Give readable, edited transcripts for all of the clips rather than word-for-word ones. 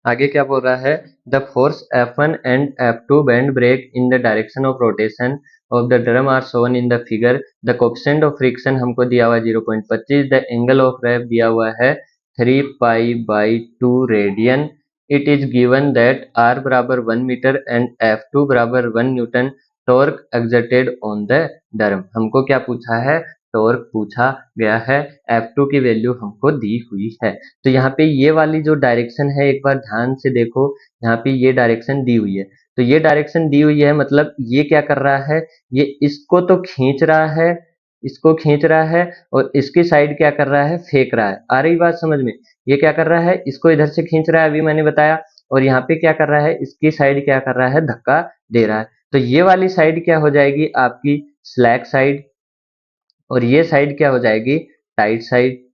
आगे क्या बोल रहा है, the force F1 and F2 band brake in the direction of rotation of the drum are shown in the figure. The coefficient of friction हमको दिया हुआ है 0.25, द एंगल ऑफ रेप दिया हुआ है 3π/2 radian. It is given that R बराबर 1 metre and F2 बराबर 1 newton torque exerted on the drum. हमको क्या पूछा है, टॉर्क पूछा गया है, F2 की वैल्यू हमको दी हुई है। तो यहाँ पे ये वाली जो डायरेक्शन है, एक बार ध्यान से देखो, यहाँ पे ये डायरेक्शन दी हुई है। तो ये डायरेक्शन दी हुई है मतलब ये क्या कर रहा है, ये इसको तो खींच रहा है, इसको खींच रहा है, और इसकी साइड क्या कर रहा है, फेंक रहा है। आ रही बात समझ में? ये क्या कर रहा है, इसको इधर से खींच रहा है, अभी मैंने बताया, और यहाँ पे क्या कर रहा है, इसकी साइड क्या कर रहा है, धक्का दे रहा है। तो ये वाली साइड क्या हो जाएगी, आपकी स्लैक साइड, और ये साइड क्या हो जाएगी, टाइट साइड।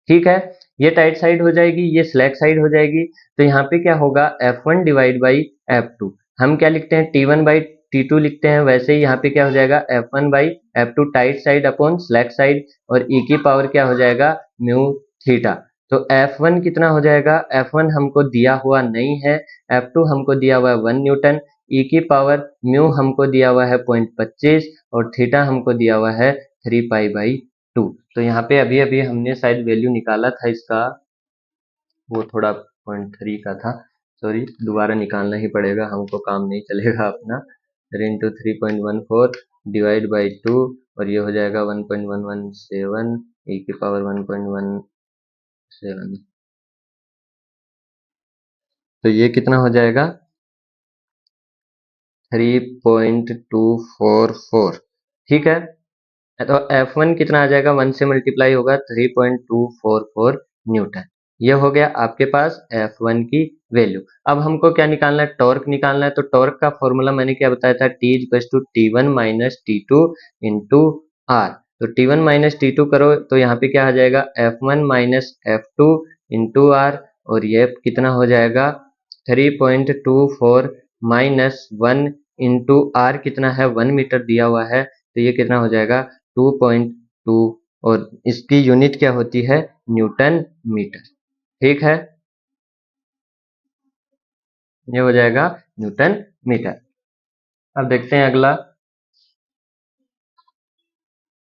ठीक है, ये टाइट साइड हो जाएगी, ये स्लैक साइड हो जाएगी। तो यहाँ पे क्या होगा, F1 डिवाइड बाई F2, हम क्या लिखते हैं, T1 बाई T2 लिखते हैं। वैसे ही यहाँ पे क्या हो जाएगा, F1 by F2 tight side upon slack side, और e की पावर क्या हो जाएगा, म्यू थीटा। तो F1 कितना हो जाएगा, F1 हमको दिया हुआ नहीं है, F2 हमको दिया हुआ है 1 न्यूटन, e की पावर म्यू हमको दिया हुआ है 0.25, और थीटा हमको दिया हुआ है 3π/2। तो यहाँ पे अभी अभी हमने शायद वैल्यू निकाला था इसका, वो थोड़ा 0.3 का था, सॉरी, दोबारा निकालना ही पड़ेगा, हमको काम नहीं चलेगा अपना। 3 × 3.14 डिवाइड बाई 2, और ये हो जाएगा 1.117, e की पावर 1.17। तो ये कितना हो जाएगा, 3.244। ठीक है, तो F1 कितना आ जाएगा, 1 से मल्टीप्लाई होगा, 3.244 न्यूटन। ये हो गया आपके पास F1 की वैल्यू। अब हमको क्या निकालना है, टॉर्क निकालना है। तो टॉर्क का फॉर्मूला मैंने क्या बताया था, T=T1 - T2 इंटू R। तो T1 - T2 करो तो यहाँ पे क्या आ जाएगा, F1 - F2 इंटू R, और ये कितना हो जाएगा, 3.24 माइनस 1 इंटू R कितना है, 1 मीटर दिया हुआ है, तो ये कितना हो जाएगा, 2.2, और इसकी यूनिट क्या होती है, न्यूटन मीटर। ठीक है, ये हो जाएगा न्यूटन मीटर। अब देखते हैं अगला।